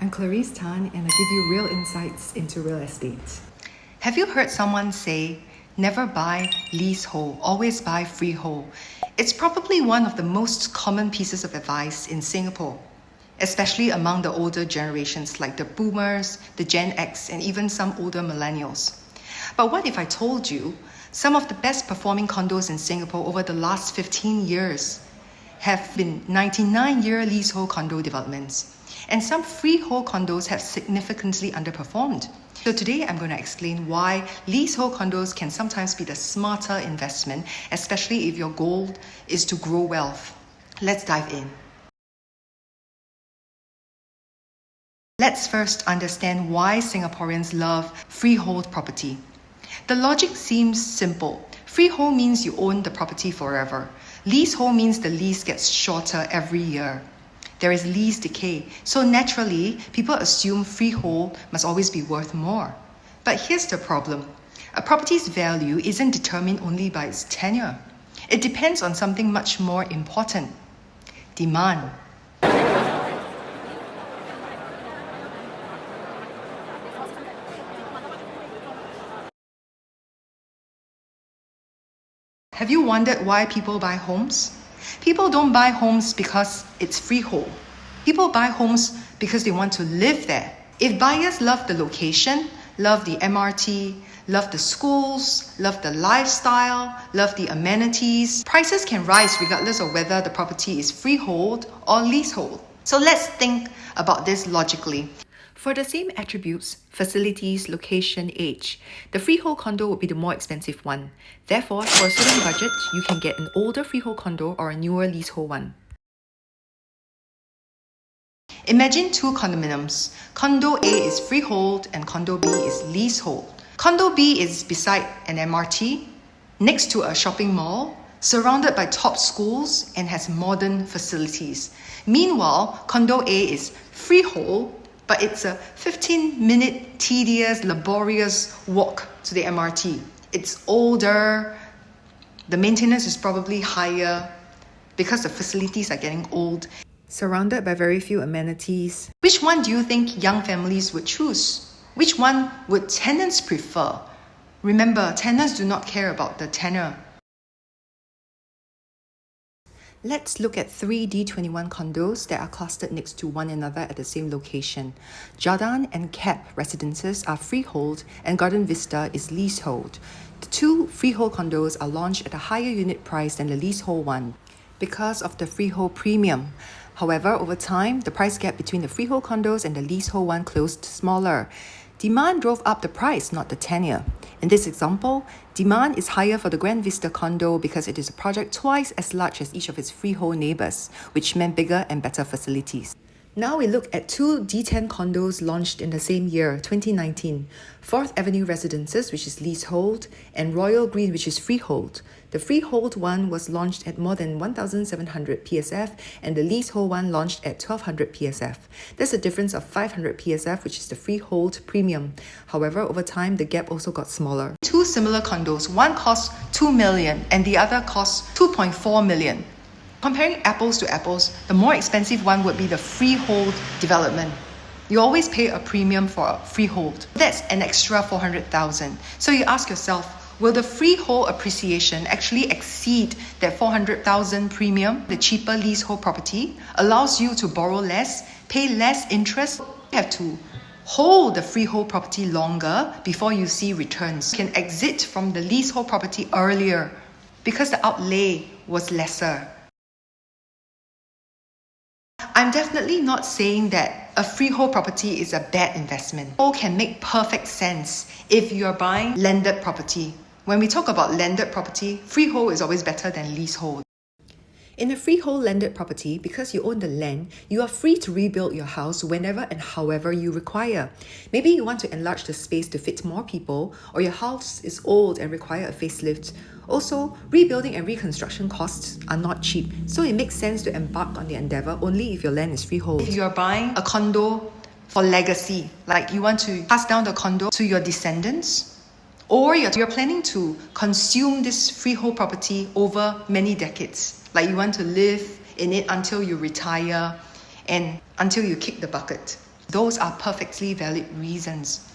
I'm Clarice Tan, and I give you real insights into real estate. Have you heard someone say, never buy leasehold, always buy freehold? It's probably one of the most common pieces of advice in Singapore, especially among the older generations like the boomers, the Gen X, and even some older millennials. But what if I told you some of the best performing condos in Singapore over the last 15 years have been 99-year leasehold condo developments, and some freehold condos have significantly underperformed? So today I'm going to explain why leasehold condos can sometimes be the smarter investment, especially if your goal is to grow wealth. Let's dive in. Let's first understand why Singaporeans love freehold property. The logic seems simple. Freehold means you own the property forever. Leasehold means the lease gets shorter every year. There is lease decay, so naturally, people assume freehold must always be worth more. But here's the problem. A property's value isn't determined only by its tenure. It depends on something much more important: demand. Have you wondered why people buy homes? People don't buy homes because it's freehold. People buy homes because they want to live there. If buyers love the location, love the MRT, love the schools, love the lifestyle, love the amenities, prices can rise regardless of whether the property is freehold or leasehold. So let's think about this logically. For the same attributes, facilities, location, age, the freehold condo would be the more expensive one. Therefore, for a certain budget, you can get an older freehold condo or a newer leasehold one. Imagine two condominiums. Condo A is freehold and Condo B is leasehold. Condo B is beside an MRT, next to a shopping mall, surrounded by top schools, and has modern facilities. Meanwhile, Condo A is freehold, but it's a 15-minute tedious, laborious walk to the MRT. It's older, the maintenance is probably higher because the facilities are getting old, surrounded by very few amenities. Which one do you think young families would choose? Which one would tenants prefer? Remember, tenants do not care about the tenure. Let's look at three D21 condos that are clustered next to one another at the same location. Jardin and Cap residences are freehold and Garden Vista is leasehold. The two freehold condos are launched at a higher unit price than the leasehold one because of the freehold premium. However, over time, the price gap between the freehold condos and the leasehold one closed smaller. Demand drove up the price, not the tenure. In this example, demand is higher for the Grand Vista condo because it is a project twice as large as each of its freehold neighbours, which meant bigger and better facilities. Now we look at two D10 condos launched in the same year, 2019. 4th Avenue Residences, which is leasehold, and Royal Green, which is freehold. The freehold one was launched at more than 1,700 PSF, and the leasehold one launched at 1,200 PSF. There's a difference of 500 PSF, which is the freehold premium. However, over time, the gap also got smaller. Two similar condos, one costs 2 million and the other costs 2.4 million. Comparing apples to apples, the more expensive one would be the freehold development. You always pay a premium for a freehold. That's an extra 400,000. So you ask yourself, will the freehold appreciation actually exceed that 400,000 premium? The cheaper leasehold property allows you to borrow less, pay less interest. You have to hold the freehold property longer before you see returns. You can exit from the leasehold property earlier because the outlay was lesser. I'm definitely not saying that a freehold property is a bad investment. It can make perfect sense if you're buying landed property. When we talk about landed property, freehold is always better than leasehold. In a freehold landed property, because you own the land, you are free to rebuild your house whenever and however you require. Maybe you want to enlarge the space to fit more people, or your house is old and require a facelift. Also, rebuilding and reconstruction costs are not cheap, so it makes sense to embark on the endeavour only if your land is freehold. If you're buying a condo for legacy, like you want to pass down the condo to your descendants, or you're planning to consume this freehold property over many decades, like you want to live in it until you retire and until you kick the bucket. Those are perfectly valid reasons.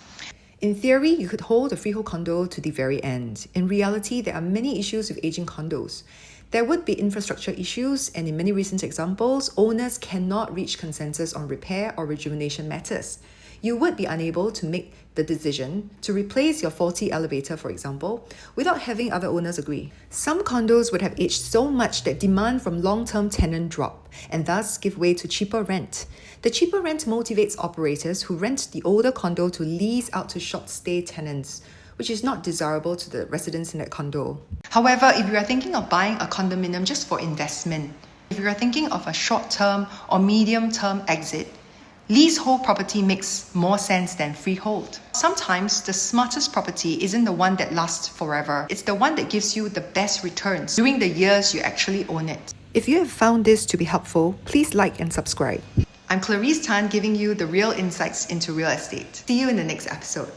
In theory, you could hold a freehold condo to the very end. In reality, there are many issues with aging condos. There would be infrastructure issues, and in many recent examples, owners cannot reach consensus on repair or rejuvenation matters. You would be unable to make the decision to replace your faulty elevator, for example, without having other owners agree. Some condos would have aged so much that demand from long-term tenant drop, and thus give way to cheaper rent. The cheaper rent motivates operators who rent the older condo to lease out to short-stay tenants, which is not desirable to the residents in that condo. However, if you are thinking of buying a condominium just for investment, if you are thinking of a short-term or medium-term exit, leasehold property makes more sense than freehold. Sometimes the smartest property isn't the one that lasts forever. It's the one that gives you the best returns during the years you actually own it. If you have found this to be helpful, please like and subscribe. I'm Clarice Tan, giving you the real insights into real estate. See you in the next episode.